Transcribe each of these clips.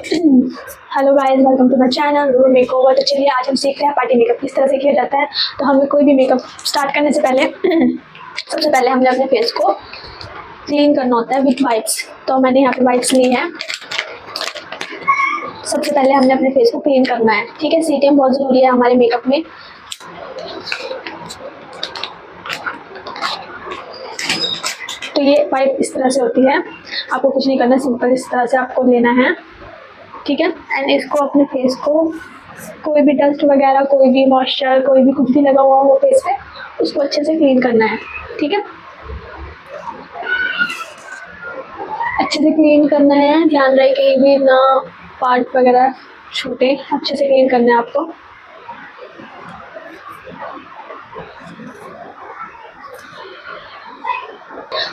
Hello guys, welcome to my channel room makeover. तो चलिए आज हम सीख रहे हैं पार्टी मेकअप किस तरह से किया जाता है। तो हमें कोई भी मेकअप स्टार्ट करने से पहले सबसे पहले हमें अपने फेस को क्लीन करना होता है विथ वाइप्स। तो मैंने यहाँ पे वाइप्स ली है। सबसे पहले हमने अपने फेस को क्लीन करना है, ठीक है। सीटीएम बहुत ज़रूरी है हमारे मेकअप में। तो ये वाइप इस तरह से होती है, आपको कुछ नहीं करना, सिंपल इस तरह से आपको लेना है, ठीक है। एंड इसको अपने फेस को कोई भी डस्ट वगैरह, कोई भी मॉइस्चर, कोई भी कुछ भी लगा हुआ हो फेस पे, उसको अच्छे से क्लीन करना है, ठीक है। अच्छे से क्लीन करना है, ध्यान रहे कहीं भी ना पार्ट वगैरह छूटे, अच्छे से क्लीन करना है आपको।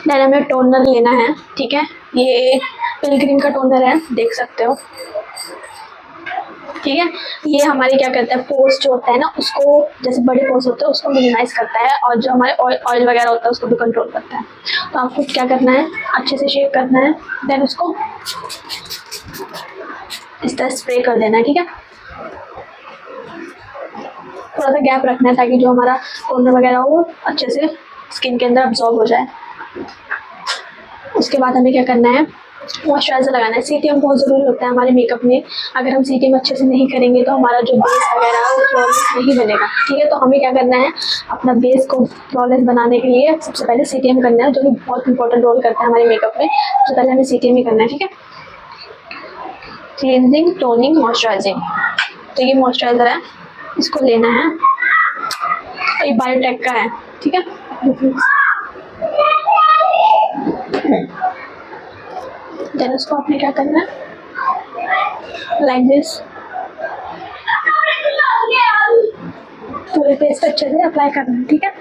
देन हमें टोनर लेना है, ठीक है। ये पिलग्रिम का टोनर है, देख सकते हो, ठीक है। ये हमारे क्या करता है, पोर्स जो होता है ना उसको, जैसे बड़े पोर्स होते हैं उसको मिनिमाइज करता है, और जो हमारे ऑयल वगैरह होता है उसको भी कंट्रोल करता है। तो आपको क्या करना है, अच्छे से शेक करना है, देन उसको इस तरह स्प्रे कर देना है, ठीक है। थोड़ा सा गैप रखना है ताकि जो हमारा टोनर वगैरह हो अच्छे से स्किन के अंदर अब्जॉर्ब हो जाए। उसके बाद हमें क्या करना है, मॉइस्चराइजर लगाना है। सीटीएम बहुत ज़रूरी होता है हमारे मेकअप में। अगर हम सीटीएम अच्छे से नहीं करेंगे तो हमारा जो बेस वगैरह है वो फ्लॉलेस नहीं बनेगा, ठीक है। तो हमें क्या करना है, अपना बेस को फ्लॉलेस बनाने के लिए सबसे पहले सीटीएम करना है, जो कि बहुत इंपॉर्टेंट रोल करता है हमारे मेकअप में। सबसे पहले हमें सीटीएम ही करना है, ठीक है। Cleansing, toning, moisturising. तो ये मॉइस्चराइजर है, इसको लेना है, ये बायोटेक का है, ठीक है। देन उसको आपने क्या करना है, लाइक दिस पूरे फेस पे अच्छे से अप्लाई करना है, ठीक है।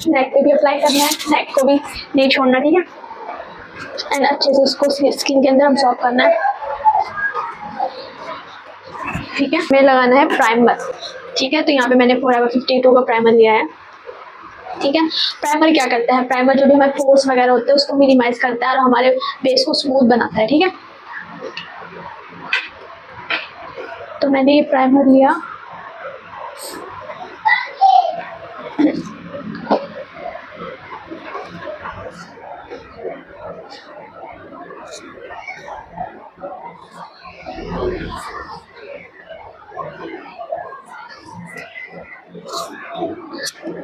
नेक पे भी अप्लाई करना है, नेक को भी नहीं छोड़ना, ठीक है। एंड अच्छे से उसको स्किन के अंदर अब्सॉर्ब करना है, ठीक है। हमें लगाना है प्राइमर, ठीक है। तो यहाँ पे मैंने फोrever 52 का प्राइमर लिया है, ठीक है। प्राइमर क्या करता है, प्राइमर जो भी हमारे पोर्स वगैरह होते हैं उसको मिनिमाइज करता है और हमारे बेस को स्मूथ बनाता है, ठीक है। तो मैंने ये प्राइमर लिया,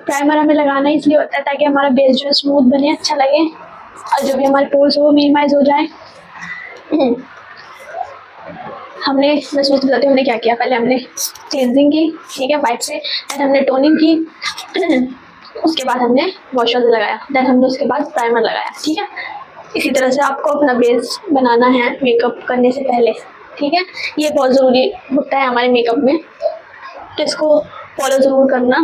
प्राइमर हमें लगाना इसलिए होता है ताकि हमारा बेस जो है स्मूथ बने, अच्छा लगे, और जो भी हमारे पोर्स हो वो मिनिमाइज हो जाए। हमने, मैं सोच बताती हूँ हमने क्या किया। पहले हमने क्लींजिंग की, ठीक है, वाइप से। देन हमने टोनिंग की, उसके बाद हमने मॉइस्चराइजर लगाया, देन हमने उसके बाद प्राइमर लगाया, ठीक है। इसी तरह से आपको अपना बेस बनाना है मेकअप करने से पहले, ठीक है। ये बहुत ज़रूरी होता है हमारे मेकअप में, तो इसको फॉलो ज़रूर करना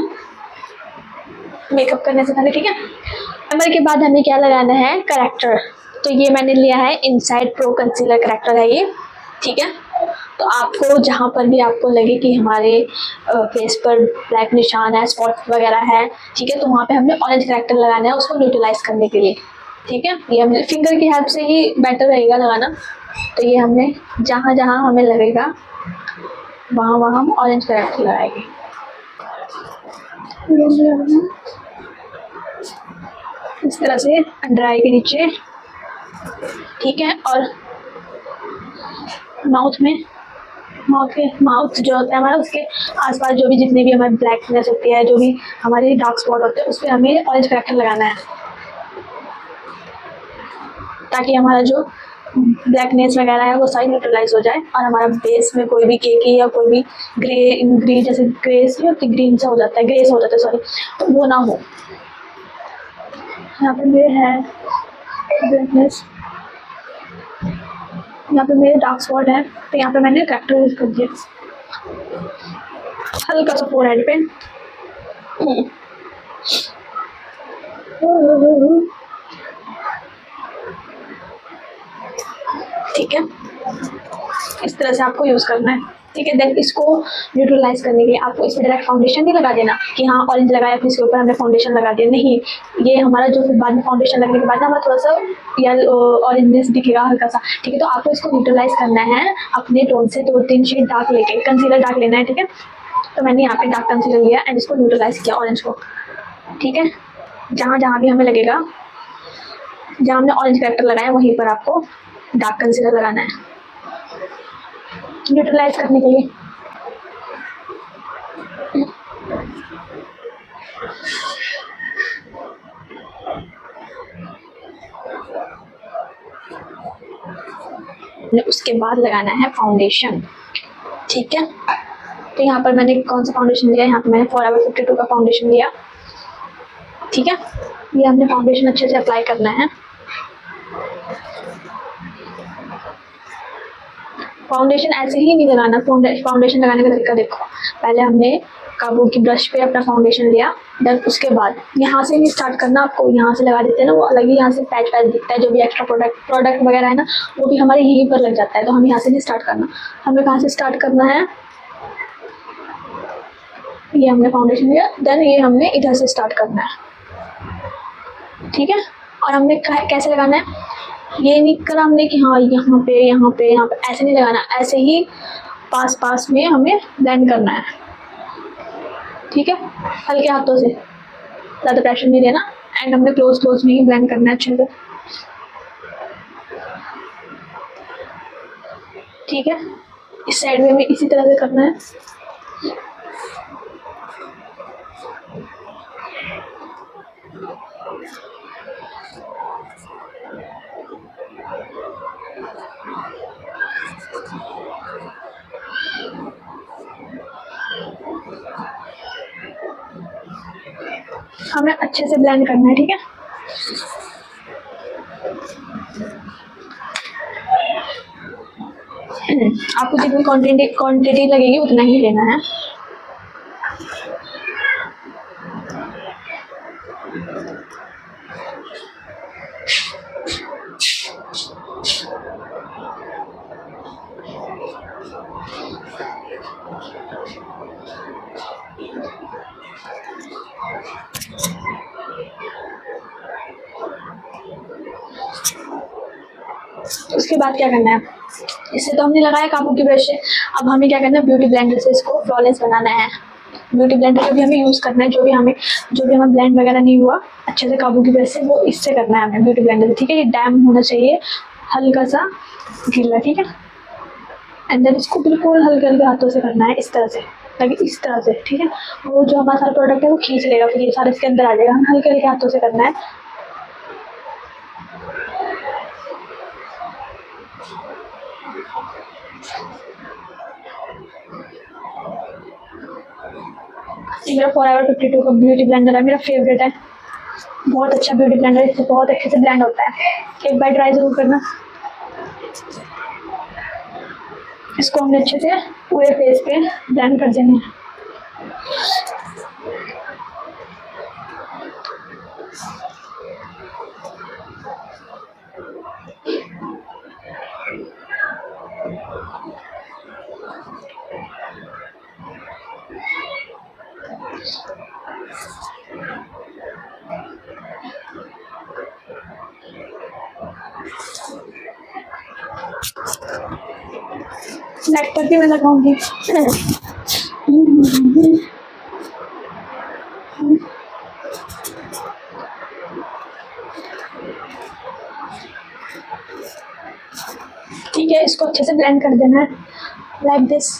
मेकअप करने से पहले, ठीक है। प्राइमर के बाद हमें क्या लगाना है, करेक्टर। तो ये मैंने लिया है इनसाइड प्रो कंसीलर करेक्टर है ये, ठीक है। तो आपको जहाँ पर भी आपको लगे कि हमारे फेस पर ब्लैक निशान है, स्पॉट वगैरह है, ठीक है, तो वहाँ पे हमने ऑरेंज करेक्टर लगाना है उसको न्यूट्रलाइज करने के लिए, ठीक है। ये हमने फिंगर की हेल्प से ही बेटर रहेगा लगाना। तो ये हमने जहाँ जहाँ हमें लगेगा वहाँ वहाँ हम ऑरेंज करेक्टर लगाएंगे। इस तरह से अंडर आई के नीचे, ठीक है। और माउथ जो होता है हमारा, उसके आसपास जो भी जितने भी हमारी ब्लैकनेस होती है, जो भी हमारे डार्क स्पॉट होते हैं, उस पर हमें ऑरेंज करेक्टर लगाना है ताकि हमारा जो ब्लैकनेस वगैरह है वो सारी न्यूट्रलाइज हो जाए और हमारा बेस में कोई भी केकी या कोई भी ग्रे जैसे ग्रेस ग्रीन सा हो जाता है, ग्रेस हो जाता है, सॉरी, तो वो ना हो। यहाँ पे मेरे है ब्राइटनेस, यहाँ पे मेरे डार्क स्पॉट है तो यहाँ पे मैंने करेक्टर यूज कर दिया हल्का सा फोरहेड पे। ठीक है, इस तरह से आपको यूज करना है। ठीक है, देन इसको न्यूट्रलाइज करने के लिए आपको इसमें डायरेक्ट फाउंडेशन नहीं लगा देना कि हाँ ऑरेंज लगाया फिर इसके ऊपर हमने फाउंडेशन लगा दिया, नहीं। ये हमारा जो फिर बाद में फाउंडेशन लगने के बाद ना हमारा थोड़ा सा येलो ऑरेंजनेस दिखेगा हल्का सा। ठीक है, तो आपको इसको न्यूट्रलाइज करना है अपने टोन से 2-3 शेड डार्क लेके, कंसीलर डार्क लेना है। ठीक है, तो मैंने यहाँ पे डार्क कंसीलर लिया एंड इसको न्यूट्रलाइज किया ऑरेंज को। ठीक है, जहाँ जहाँ भी हमें लगेगा, जहाँ हमने ऑरेंज करेक्टर लगाया वहीं पर आपको डार्क कंसीलर लगाना है न्यूट्रलाइज करने के लिए। उसके बाद लगाना है फाउंडेशन। ठीक है, तो यहाँ पर मैंने कौन सा फाउंडेशन लिया, यहाँ पर मैंने फॉरएवर 52 का फाउंडेशन लिया। ठीक है, ये हमने फाउंडेशन अच्छे से अप्लाई करना है। फाउंडेशन ऐसे ही नहीं लगाना, फाउंडेशन लगाने का तरीका देखो। पहले हमने काबू की ब्रश पे अपना फाउंडेशन लिया, देन उसके बाद यहाँ से नहीं स्टार्ट करना, आपको यहाँ से लगा देते हैं ना वो अलग ही यहाँ से पैच पैच दिखता है, जो भी एक्स्ट्रा प्रोडक्ट वगैरह है ना वो भी हमारे यहीं पर लग जाता है। तो हम यहाँ से नहीं स्टार्ट करना, हमें कहाँ से स्टार्ट करना है, ये हमने फाउंडेशन लिया, देन ये हमने इधर से स्टार्ट करना है। ठीक है, और हमने कैसे लगाना है, ये नहीं करा हमने कि हाँ यहाँ पे यहाँ पे यहाँ पे, ऐसे नहीं लगाना, ऐसे ही पास पास में हमें ब्लेंड करना है। ठीक है, हल्के हाथों से, ज़्यादा प्रेशर नहीं देना एंड हमने क्लोज में ही ब्लेंड करना है अच्छे से। ठीक है, इस साइड में भी इसी तरह से करना है। हमें अच्छे से ब्लेंड करना है। ठीक है, आपको जितनी क्वांटिटी लगेगी उतना ही लेना है। उसके बाद क्या करना है, इससे तो हमने लगाया काबू की ब्रश से, अब हमें क्या करना है, ब्यूटी ब्लेंडर से इसको फ्लॉलेस बनाना है। ब्यूटी ब्लेंडर जो भी हमें यूज़ करना है, जो भी हमें ब्लेंड वगैरह नहीं हुआ अच्छे से काबू की ब्रश से, वो इससे करना है हमें ब्यूटी ब्लेंडर से। ठीक है, ये डैम होना चाहिए, हल्का सा गीला। ठीक है, एंड देन इसको बिल्कुल हल्के हल्के हाथों से करना है, इस तरह से, ताकि इस तरह से। ठीक है, वो जो हमारा सारा प्रोडक्ट है वो खींच लेगा, फिर ये सारा इसके अंदर आ जाएगा। हमें हल्के हल्के हाथों से करना है। मेरा फॉरएवर 52 का ब्यूटी ब्लेंडर है, मेरा फेवरेट है, बहुत अच्छा ब्यूटी ब्लेंडर, इससे बहुत अच्छे से ब्लेंड होता है। एक बार ट्राई जरूर करना। इसको हमने अच्छे से पूरे फेस पे ब्लेंड कर देना है। नेक पर भी मैं लगाऊंगी। ठीक है, इसको अच्छे से ब्लेंड कर देना है लाइक दिस।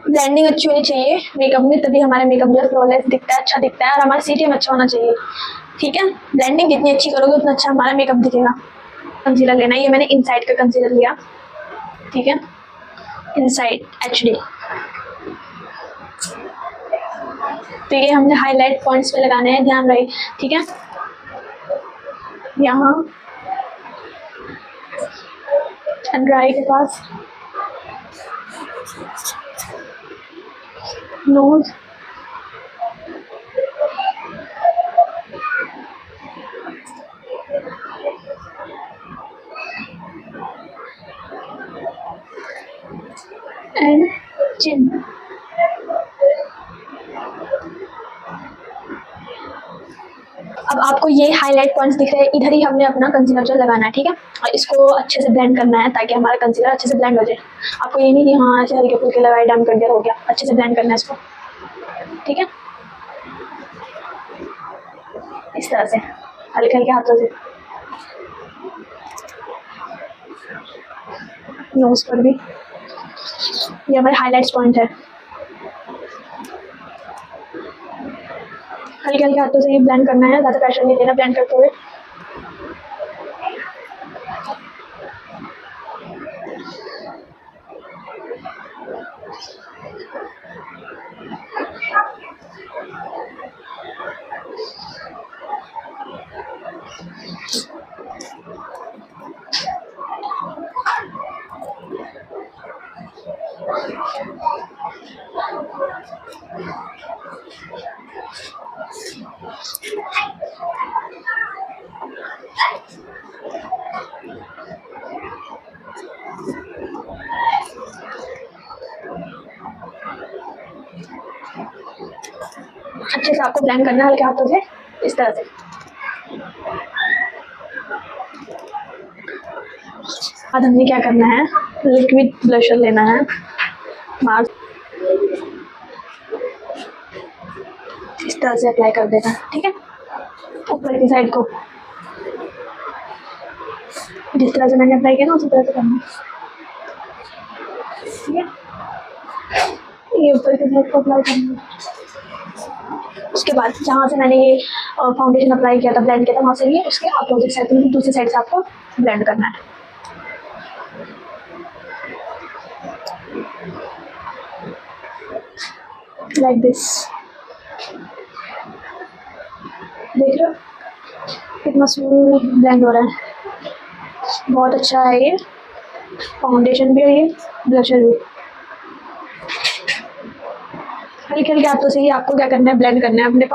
ब्लेंडिंग अच्छी होनी चाहिए मेकअप में, तभी हमारा मेकअप जो फ्लॉलेस दिखता है, अच्छा दिखता है, और हमारा सीटीएम अच्छा होना चाहिए। ठीक है, ब्लेंडिंग जितनी अच्छी करोगे उतना अच्छा हमारा मेकअप दिखेगा। कंसीलर लेना है, ये मैंने इनसाइड का कंसीलर लिया। ठीक है, इनसाइड HD। तो ये हमने हाईलाइट पॉइंट्स पे लगाने हैं, ध्यान रहे, ठीक है। यहाँ अंडर आई के पास, नोज, एंड चिन। अब आपको ये हाईलाइट पॉइंट्स दिख रहे हैं, इधर ही हमने अपना कंसीलर जेल लगाना है, ठीक है। और इसको अच्छे से ब्लेंड करना है ताकि हमारा कंसीलर अच्छे से ब्लेंड हो जाए। आपको ये नहीं कि हाँ ऐसे हल्के फुल्के लगाए, डम कर दिया, हो गया। अच्छे से ब्लेंड करना है इसको, ठीक है। इस तरह से हल्के हल्के हाथों से, नोज पर भी। ये हमारे हाईलाइट्स पॉइंट है। हल्के हल्के हाथों से ही ब्लेंड करना है, ज़्यादा प्रेशर नहीं देना ब्लेंड करते हुए। अच्छे से आपको ब्लेंड करना है हल्के हाथों से, इस तरह से। बाद हमने क्या करना है, लिक्विड ब्लशर लेना है, मास्क इस तरह से अप्लाई कर देना, ठीक है। ऊपर की साइड को जिस तरह से मैंने अप्लाई किया ना उसी तरह से करना, ठीक है। ये ऊपर की साइड को अप्लाई करना। उसके बाद जहाँ से मैंने ये फाउंडेशन अप्लाई किया था, ब्लेंड किया था, वहाँ से ये उसके अपोजिट साइड में दूसरी साइड से आपको ब्लेंड करना है। लाइक दिस, देख लो कितना स्मूथ ब्लेंड हो रहा है, बहुत अच्छा है ये। फाउंडेशन भी है, ये ब्लशर भी। हल्के हल्के हाथों से ही आपको क्या करना है, ब्लेंड करना है अपने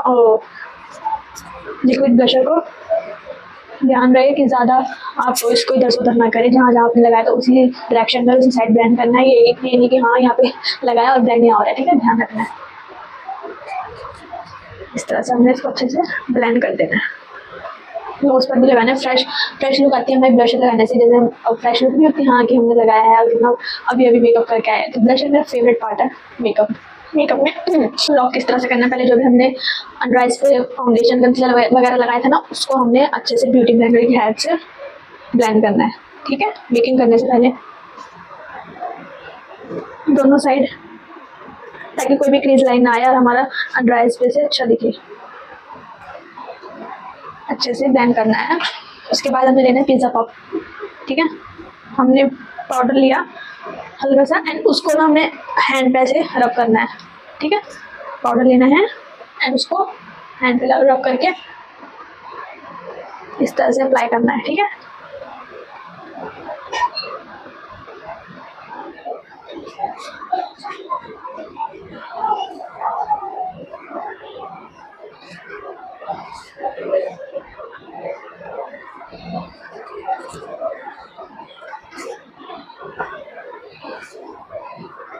लिक्विड ब्लशर को। ध्यान रहे कि ज़्यादा आप इसको इधर से उधर ना करें, जहाँ जहाँ आपने लगाया तो उसी डायरेक्शन में उसी साइड ब्लेंड करना है। ये नहीं कि हाँ यहाँ पे लगाया और ब्लेंड नहीं हो रहा है, ठीक है, ध्यान रखना है। इस तरह से हमने इसको अच्छे से ब्लेंड कर देना है। नोज पर भी लगाना है। फ्रेश लुक आती है हमें ब्लशर लगाने से, जैसे हम फ्रेश लुक नहीं होती, हाँ कि हमने लगाया है और कितना अभी मेकअप करके आया है। तो ब्लशर मेरा फेवरेट पार्ट है मेकअप में। लॉक किस तरह से करना है, पहले जो भी हमने अंडर आइज पे फाउंडेशन कंसीलर वगैरह लगाया था ना, उसको हमने अच्छे से ब्यूटी ब्लेंडर की हेल्प से ब्लेंड करना है, ठीक है। बेकिंग करने से पहले दोनों साइड, ताकि कोई भी क्रीज लाइन ना आए और हमारा अंडर आइज पे से अच्छा दिखे। अच्छे से ब्लेंड करना है। उसके बाद हमें लेना है पिज़्ज़ा पॉप, ठीक है। हमने पाउडर लिया हल्का सा एंड उसको ना हमने हैंड पे से रब करना है, ठीक है। पाउडर लेना है एंड उसको हैंड पे रब करके इस तरह से अप्लाई करना है, ठीक है।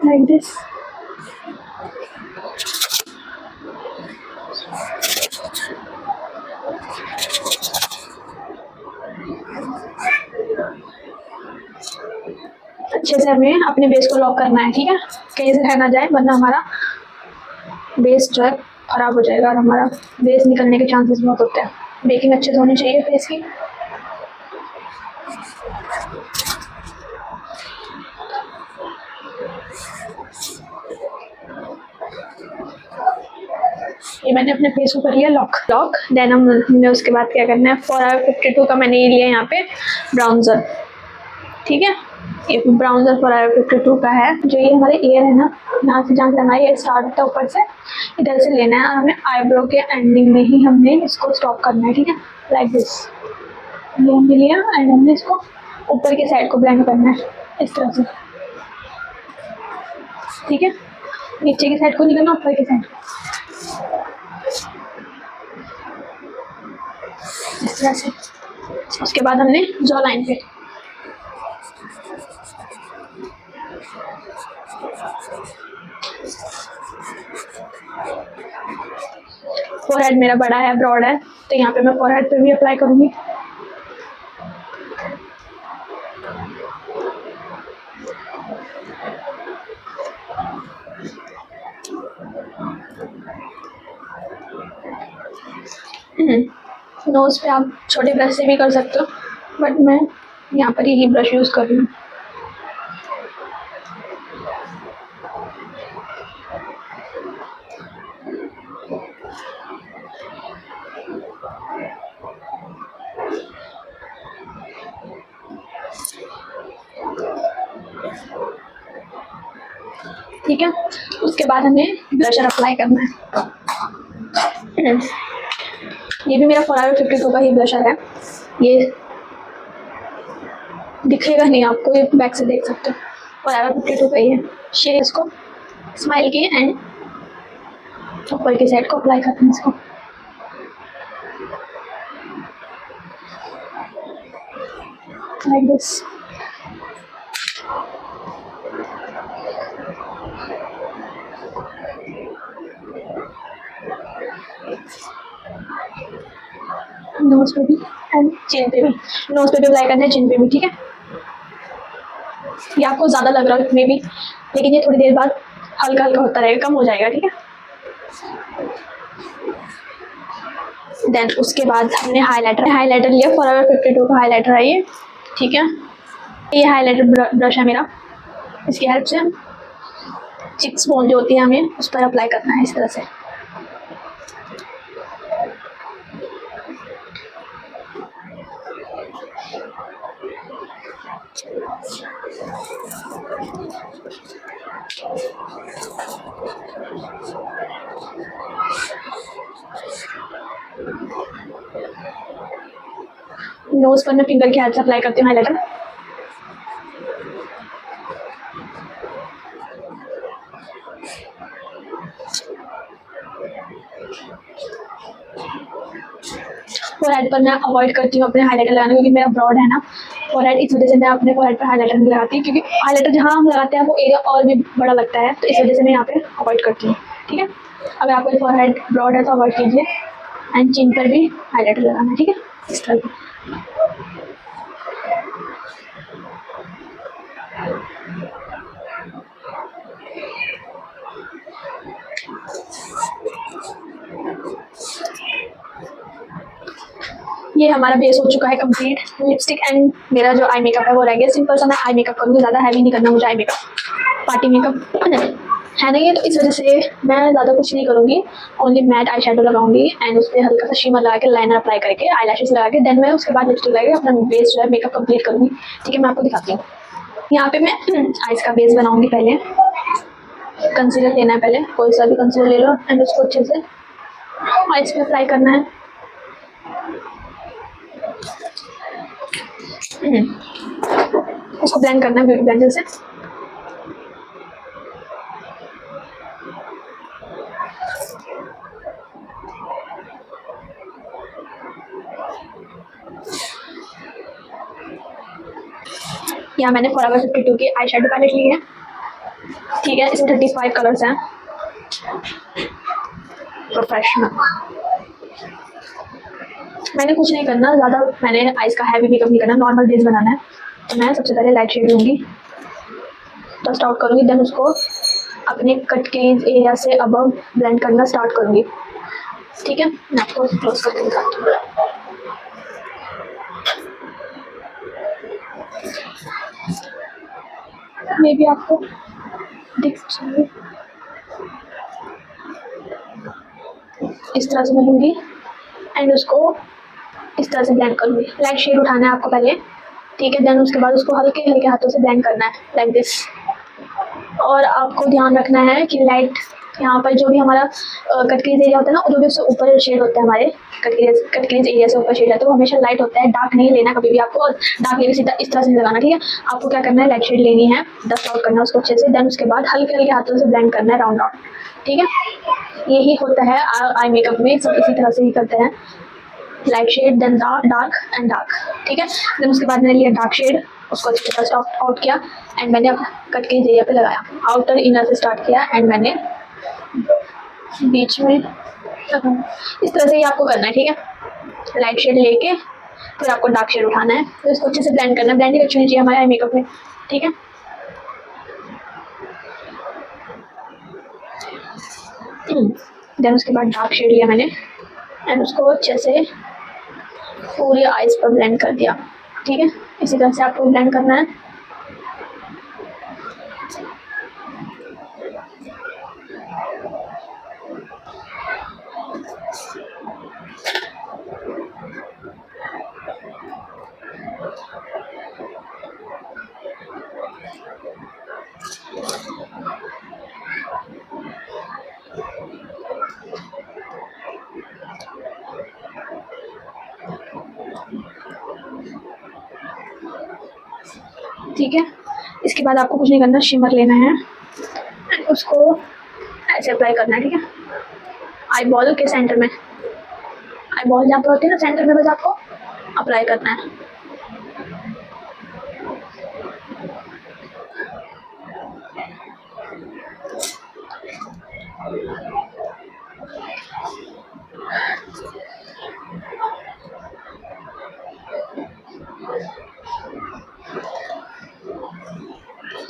Like this. अच्छे से हमें अपने बेस को लॉक करना है, ठीक है, कहीं से रह ना जाए, वरना हमारा बेस जो है खराब हो जाएगा और हमारा बेस निकलने के चांसेस बहुत होते हैं। बेकिंग अच्छे से होनी चाहिए फेस की। ये मैंने अपने फेस को कर लिया लॉक। देन हमने उसके बाद क्या करना है, 452 का मैंने ये लिया यहाँ पे ब्राउन्जर, ठीक है। ये ब्राउनर फॉरएवर 52 का है। जो ये हमारे ईयर है ना, यहाँ से जहाँ से हमारा ईयर स्टार्ट होता है ऊपर से इधर से लेना है, और हमें आईब्रो के एंडिंग में ही हमने इसको स्टॉप करना है, ठीक है, लाइक दिस। ये हमने लिया एंड हमने इसको ऊपर की साइड को ब्लेंड करना है इस तरह से, ठीक है। नीचे की साइड को नहीं करना, ऊपर की साइड इस तरह से। उसके बाद हमने जॉ लाइन पे फोरहेड मेरा बड़ा है, ब्रॉड है, तो यहाँ पे मैं फोरहेड पे भी अप्लाई करूँगी। नोज पे आप छोटे ब्रश से भी कर सकते हो, बट मैं यहाँ पर यही ब्रश यूज़ कर रही हूँ। ठीक है, उसके बाद हमें ब्लशर अप्लाई करना है। ये भी मेरा फॉरएवर 52 का ही ब्लशर है। ये दिखेगा नहीं आपको, ये बैक से देख सकते हो, फॉरएवर 52 का ही है। शेड इसको स्माइल की एंड ऊपर की साइड को अप्लाई करते हैं इसको। Like this. नोज पे भी एंड चिन पे भी, नोज पे भी अप्लाई करना है, चिन पे भी, ठीक है। ये आपको ज़्यादा लग रहा है मे भी, लेकिन ये थोड़ी देर बाद हल्का हल्का होता रहेगा, कम हो जाएगा, ठीक है। देन उसके बाद हमने हाइलाइटर लिया, फॉरएवर 52 का हाइलाइटर है ये, ठीक है। ये हाइलाइटर ब्रश है मेरा, इसकी हेल्प से चिक्स बोन जो होती है हमें उस पर अप्लाई करना है इस तरह से। नोज पर मैं फिंगर की हेल्प से अप्लाई करती हूँ हाइलाइटर। फोरहेड पर मैं अवॉइड करती हूँ अपने हाइलाइटर लगाने, क्योंकि मेरा ब्रॉड है ना फोरहेड, इस वजह से मैं अपने फोरहेड पर हाइलाइटर नहीं लगाती, क्योंकि हाइलाइटर जहाँ हम लगाते हैं वो एरिया और भी बड़ा लगता है, तो इस वजह से मैं यहाँ पे अवॉइड करती हूँ, ठीक है। अगर आपका फोरहेड ब्रॉड है तो अवॉइड कीजिए, एंड चिन पर भी हाइलाइटर लगाना है, ठीक है, इस तरह से। ये हमारा बेस हो चुका है कंप्लीट। लिपस्टिक एंड मेरा जो आई मेकअप है वो रह गया। सिंपल सा मैं आई मेकअप करूँगी, ज़्यादा हैवी नहीं करना मुझे आई मेकअप। पार्टी मेकअप है ना ये, तो इस वजह से मैं ज़्यादा कुछ नहीं करूँगी, ओनली मैट आई शेडो लगाऊंगी एंड उस पर हल्का सा शिमर लगा के, लाइनर अप्लाई करके, आई लैशेस लगा के, देन मैं उसके बाद लिपस्टिक लगा के अपना बेस जो है मेकअप कंप्लीट करूँगी, ठीक है। मैं आपको दिखाती हूँ। यहाँ पे मैं आइज़ का बेस बनाऊँगी। पहले कंसीलर लेना है, पहले कोई सा भी कंसीलर ले लो एंड उसको अच्छे से आइज़ पे अप्लाई करना है। उसको ब्लेंड करना है ब्यूटी ब्लेंडर से। यहाँ मैंने फॉरएवर 52 की आई शेडो पैलेट ली है, ठीक है। इसमें 35 कलर्स हैं, प्रोफेशनल। मैंने कुछ नहीं करना ज़्यादा, मैंने आइज़ का हैवी मेकअप नहीं करना, नॉर्मल बेस बनाना है। तो मैं सबसे पहले लाइट शेड लूँगी, डस्ट आउट करूँगी, देन उसको अपने कट के एरिया से अबव ब्लेंड करना स्टार्ट करूँगी, ठीक है। मैं आपको क्लोज करके दिखाती हूँ। मे भी आपको दिख जाए, इस तरह से मैं लूँगी एंड उसको इस तरह से ब्लेंड करूँगी। लाइट शेड उठाना है आपको पहले, ठीक है। देन उसके बाद उसको हल्के हल्के हाथों से ब्लेंड करना है लाइक दिस। और आपको ध्यान रखना है कि लाइट यहाँ पर जो भी हमारा कट क्रीज एरिया होता है ना, जो भी उससे ऊपर शेड होता है हमारे कट क्रीज एरिया से ऊपर शेड है, तो वो हमेशा लाइट होता है, डार्क नहीं लेना कभी भी आपको। और डार्क लेके सीधा इस तरह से लगाना, ठीक है। आपको क्या करना है, लाइट शेड लेनी है, डस्ट आउट करना है उसको अच्छे से। देन उसके बाद हल्के हल्के हाथों से ब्लेंड करना है राउंड राउंड, ठीक है। यही होता है आई मेकअप में, सब इसी तरह से ही करते हैं, light shade then dark and dark, ठीक है। देन उसके बाद मैंने लिया डार्क शेड, उसको अच्छी तरह से आउट किया एंड मैंने कट के एरिया पे लगाया, आउटर इनर से स्टार्ट किया एंड मैंने बीच में इस तरह से ही आपको करना है, ठीक है। लाइट शेड लेके फिर आपको डार्क शेड उठाना है, तो इसको अच्छे से ब्लेंड करना है। ब्लेंडिंग अच्छी होनी चाहिए हमारे आई मेकअप में, ठीक है। देन उसके बाद डार्क शेड लिया मैंने एंड उसको अच्छे से पूरी आईज पर ब्लेंड कर दिया, ठीक है। इसी तरह से आपको ब्लेंड करना है। ठीक है। इसके बाद आपको कुछ नहीं करना, शिमर लेना है, उसको ऐसे अप्लाई करना है, ठीक है। आई बॉल के सेंटर में, आई बॉल जहाँ पे होती है ना सेंटर में, बस आपको अप्लाई करना है।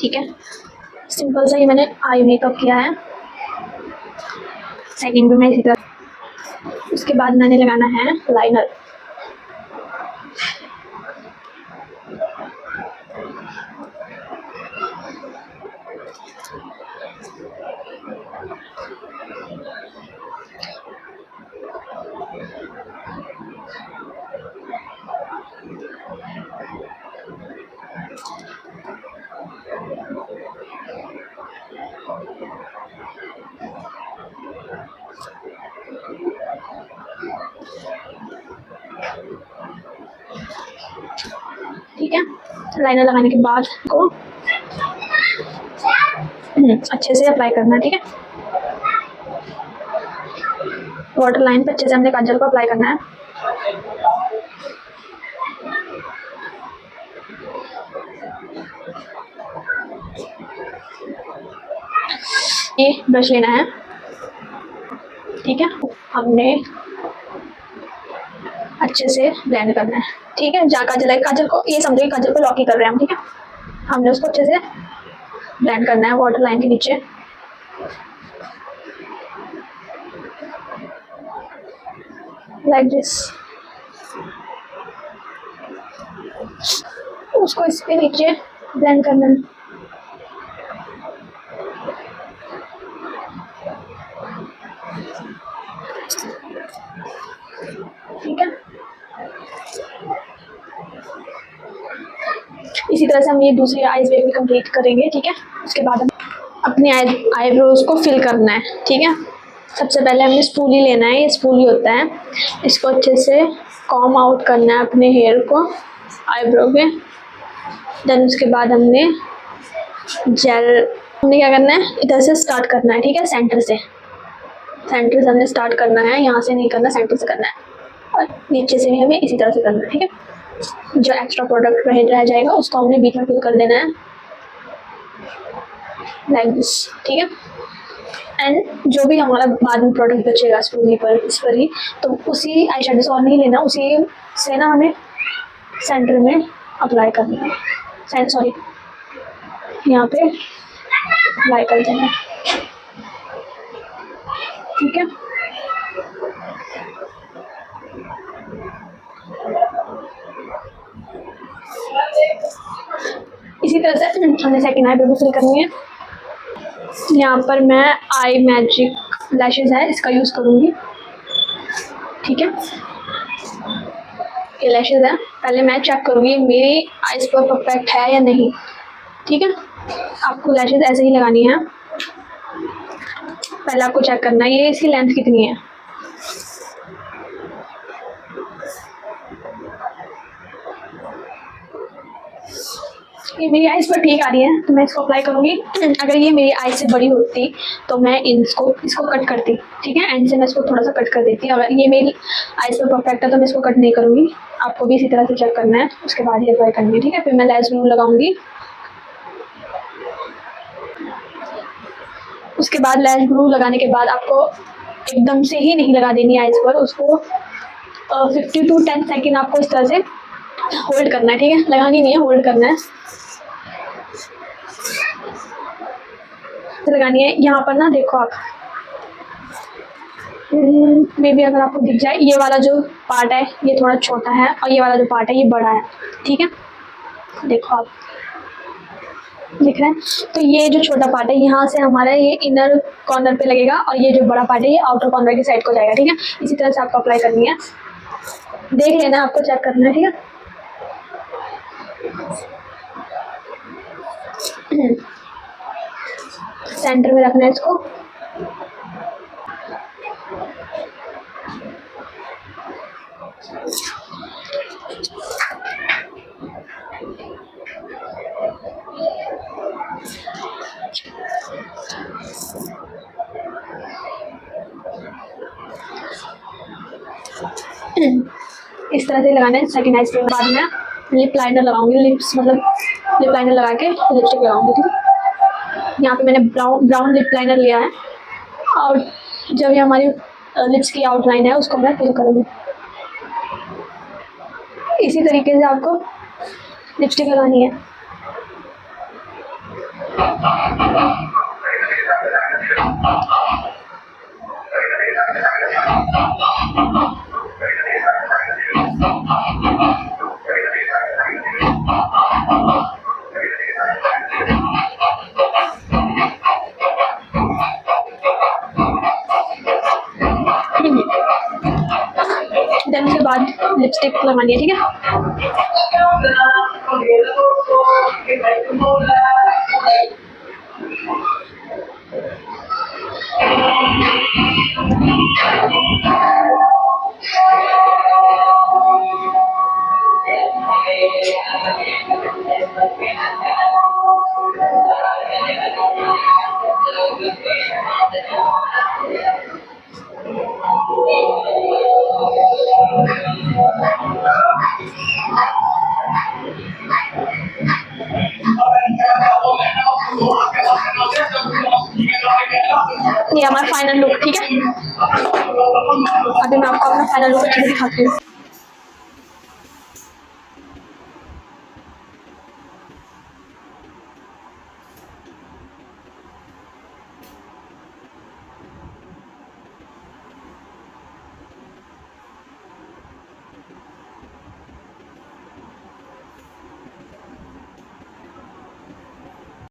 ठीक है, सिंपल सा ही मैंने आई मेकअप किया है। सेकंड भी मैं इसी तरह। उसके बाद मैंने लगाना है लाइनर। ठीक है, लाइनर लगाने के बाद को अच्छे से अप्लाई करना है, ठीक है। वाटर लाइन पे अच्छे से हमने काजल को अप्लाई करना है। ये ब्रश लेना है, ठीक है। हमने अच्छे से ब्लेंड करना है, ठीक है। जहाँ काजल है, काजल को ये समझो कि काजल को लॉक ही कर रहे हैं हम, ठीक है। हमने उसको अच्छे से ब्लेंड करना है वाटर लाइन के नीचे। लाइक दिस, उसको इसके नीचे ब्लेंड करना है। ठीक है, इसी तरह से हम ये दूसरी आईज भी कंप्लीट करेंगे, ठीक है। उसके बाद हम अपने आईब्रोज को फिल करना है, ठीक है। सबसे पहले हमें स्पूली लेना है, ये स्पूली होता है, इसको अच्छे से कॉम आउट करना है अपने हेयर को आईब्रो पे। देन उसके बाद हमने क्या करना है, इधर से स्टार्ट करना है, ठीक है। सेंटर से हमने स्टार्ट करना है, यहाँ से नहीं करना, सेंटर से करना है। और नीचे से भी हमें इसी तरह से करना है, ठीक है। जो एक्स्ट्रा प्रोडक्ट रह जाएगा उसको हमने बीच में फिल कर देना है लाइक दिस, ठीक है। एंड जो भी हमारा बाद में प्रोडक्ट बचेगा स्पूली पर, इस पर ही, तो उसी आई शेडो से और नहीं लेना, उसी से ना हमें सेंटर में अप्लाई करना है, सॉरी यहाँ पे अप्लाई कर देना है, ठीक है। इसी तरह से हमने सेकंड आई भी फिल करनी है। यहाँ पर मैं आई मैजिक लैशेज है, इसका यूज़ करूँगी, ठीक है। ये लैशेज है, पहले मैं चेक करूँगी मेरी आइज़ पर परफेक्ट है या नहीं, ठीक है। आपको लैशेज़ ऐसे ही लगानी है। पहले आपको चेक करना है ये इसकी लेंथ कितनी है। ये मेरी आइज़ पर ठीक आ रही है तो मैं इसको अप्लाई करूँगी। अगर ये मेरी आइज़ से बड़ी होती तो मैं इसको कट करती, ठीक है। एंड से मैं इसको थोड़ा सा कट कर देती। अगर ये मेरी आइज़ पर परफेक्ट है तो मैं इसको कट नहीं करूँगी। आपको भी इसी तरह से चेक करना है, उसके बाद ही अप्लाई करनी है, ठीक है। फिर मैं लैश ग्लू लगाऊंगी। उसके बाद लैश ग्लू लगाने के बाद आपको एकदम से ही नहीं लगा देनी आइज़ पर, उसको 50 to 10 सेकेंड आपको इस तरह से होल्ड करना है, ठीक है। लगानी नहीं है, होल्ड करना है। लगानी है यहाँ पर ना, देखो आप मे बी अगर आपको दिख जाए, ये वाला जो पार्ट है ये थोड़ा छोटा है और ये वाला जो पार्ट है ये बड़ा है, ठीक है। देखो आप दिख रहा है। तो ये जो छोटा पार्ट है यहाँ से हमारा ये इनर कॉर्नर पे लगेगा और ये जो बड़ा पार्ट है ये आउटर कॉर्नर की साइड को जाएगा, ठीक है। इसी तरह से आपको अप्लाई करनी है, देख लेना, आपको चेक करना है, ठीक है। सेंटर में रखना है इसको। इस तरह से लगाना है। सेकेंड आइज के बाद मैं लिप लाइनर लगाऊंगी, लिप्स मतलब लिप लाइनर लगा के लिपस्टिक लगाऊंगी, ठीक है। यहाँ पे मैंने ब्राउन लिप लाइनर लिया है और जब ये हमारी लिप्स की आउटलाइन है उसको मैं फिल करूँगी। इसी तरीके से आपको लिपस्टिक लगानी है। देन उसके बाद लिपस्टिक लगानी है, ठीक है। ये हमारा फाइनल लुक, ठीक है। अभी मैं आपको अपना फाइनल लुक अच्छे से दिखाती हूँ।